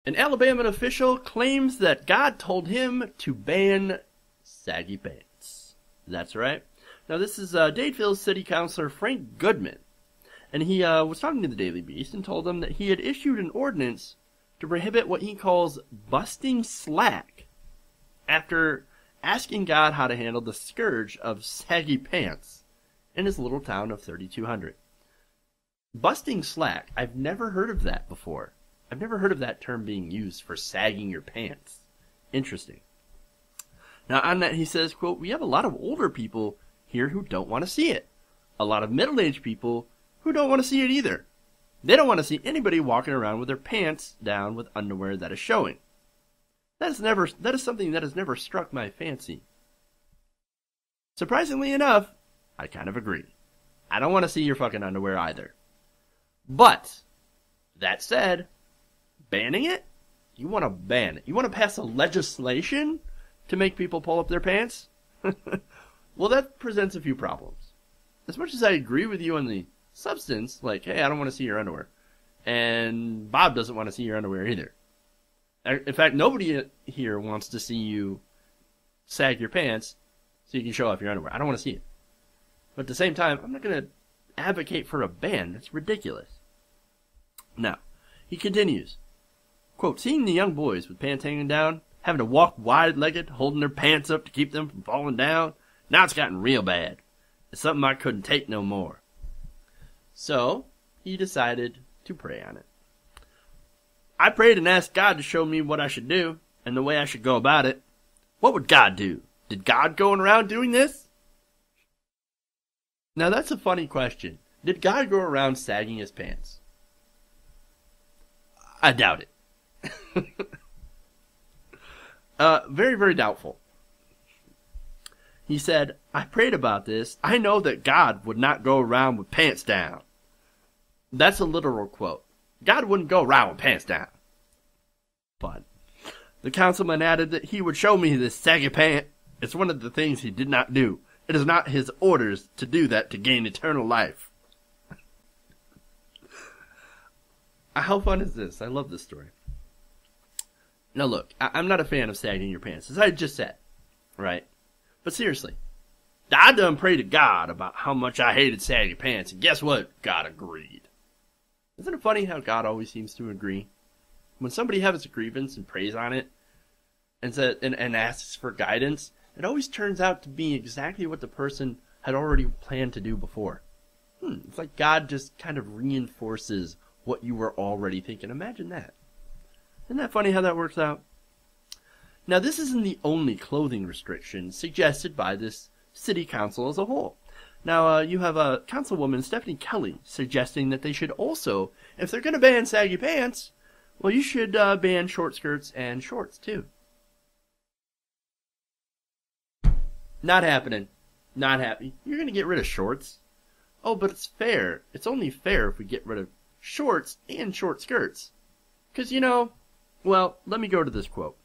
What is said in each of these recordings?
An Alabama official claims that God told him to ban saggy pants. That's right. Now this is Dadeville City Councilor Frank Goodman. And he was talking to the Daily Beast and told them that he had issued an ordinance to prohibit what he calls busting slack after asking God how to handle the scourge of saggy pants in his little town of 3,200. Busting slack, I've never heard of that before. I've never heard of that term being used for sagging your pants. Interesting. Now on that he says, quote, "We have a lot of older people here who don't want to see it. A lot of middle-aged people who don't want to see it either. They don't want to see anybody walking around with their pants down with underwear that is showing. That is something that has never struck my fancy." Surprisingly enough, I kind of agree. I don't want to see your fucking underwear either. But, that said, banning it? You want to ban it? You want to pass a legislation to make people pull up their pants? Well, that presents a few problems. As much as I agree with you on the substance, like, hey, I don't want to see your underwear. And Bob doesn't want to see your underwear either. In fact, nobody here wants to see you sag your pants so you can show off your underwear. I don't want to see it. But at the same time, I'm not going to advocate for a ban. That's ridiculous. Now, he continues, quote, "Seeing the young boys with pants hanging down, having to walk wide-legged, holding their pants up to keep them from falling down, now it's gotten real bad. It's something I couldn't take no more." So, he decided to pray on it. "I prayed and asked God to show me what I should do and the way I should go about it. What would God do? Did God go around doing this?" Now that's a funny question. Did God go around sagging his pants? I doubt it. Very, very doubtful. He said, "I prayed about this. I know that God would not go around with pants down." That's a literal quote. God wouldn't go around with pants down. But the councilman added that he would show me this saggy pant. It's one of the things he did not do. It is not his orders to do that to gain eternal life. How fun is this? I love this story. Now look, I'm not a fan of sagging your pants, as I just said, right? But seriously, I done prayed to God about how much I hated saggy pants, and guess what? God agreed. Isn't it funny how God always seems to agree? When somebody has a grievance and prays on it, and asks for guidance, it always turns out to be exactly what the person had already planned to do before. It's like God just kind of reinforces what you were already thinking. Imagine that. Isn't that funny how that works out? Now, this isn't the only clothing restriction suggested by this city council as a whole. Now, you have councilwoman Stephanie Kelly suggesting that they should also, if they're going to ban saggy pants, well, you should ban short skirts and shorts, too. Not happening. Not happy. You're going to get rid of shorts. Oh, but it's fair. It's only fair if we get rid of shorts and short skirts. Because, well, let me go to this quote.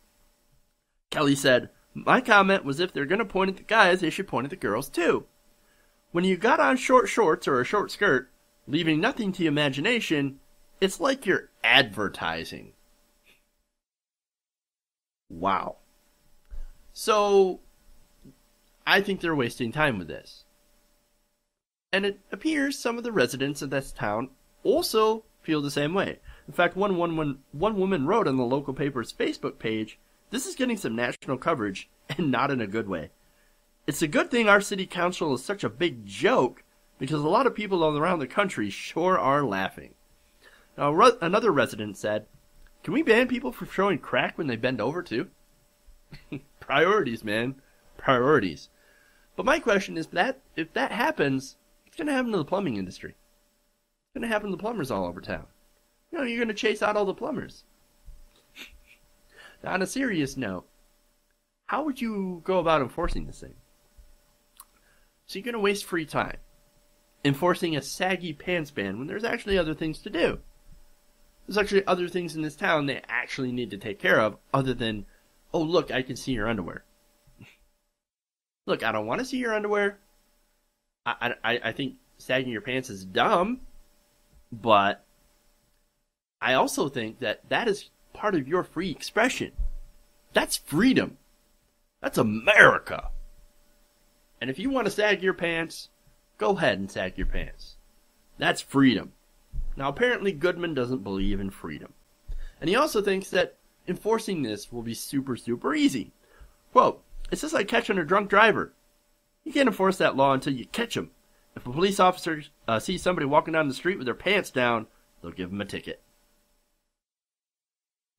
Kelly said, "My comment was if they're going to point at the guys, they should point at the girls, too. When you got on short shorts or a short skirt, leaving nothing to imagination, it's like you're advertising." Wow. So, I think they're wasting time with this. And it appears some of the residents of this town also feel the same way. In fact, one woman wrote on the local paper's Facebook page, "This is getting some national coverage, and not in a good way. It's a good thing our city council is such a big joke, because a lot of people all around the country sure are laughing." Now, another resident said, "Can we ban people for showing crack when they bend over, too?" Priorities, man. Priorities. But my question is that if that happens, it's going to happen to the plumbing industry. It's going to happen to the plumbers all over town. You're going to chase out all the plumbers. Now, on a serious note, how would you go about enforcing this thing? So you're going to waste free time enforcing a saggy pants ban when there's actually other things to do. There's actually other things in this town they actually need to take care of other than, oh, look, I can see your underwear. Look, I don't want to see your underwear. I think sagging your pants is dumb, but I also think that is part of your free expression. That's freedom. That's America. And if you want to sag your pants, go ahead and sag your pants. That's freedom. Now, apparently Goodman doesn't believe in freedom. And he also thinks that enforcing this will be super, super easy. Quote, it's just like catching a drunk driver. You can't enforce that law until you catch him. If a police officer sees somebody walking down the street with their pants down, they'll give him a ticket.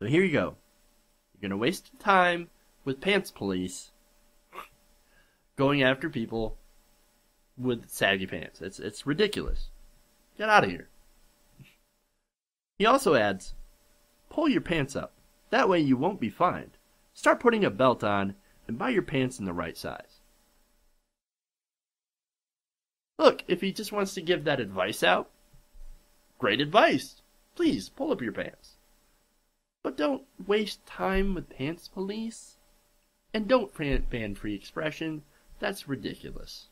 So here you go. You're going to waste time with pants police going after people with saggy pants. It's ridiculous. Get out of here. He also adds, pull your pants up. That way you won't be fined. Start putting a belt on and buy your pants in the right size. Look, if he just wants to give that advice out, great advice. Please, pull up your pants. But don't waste time with pants police. And don't ban free expression. That's ridiculous.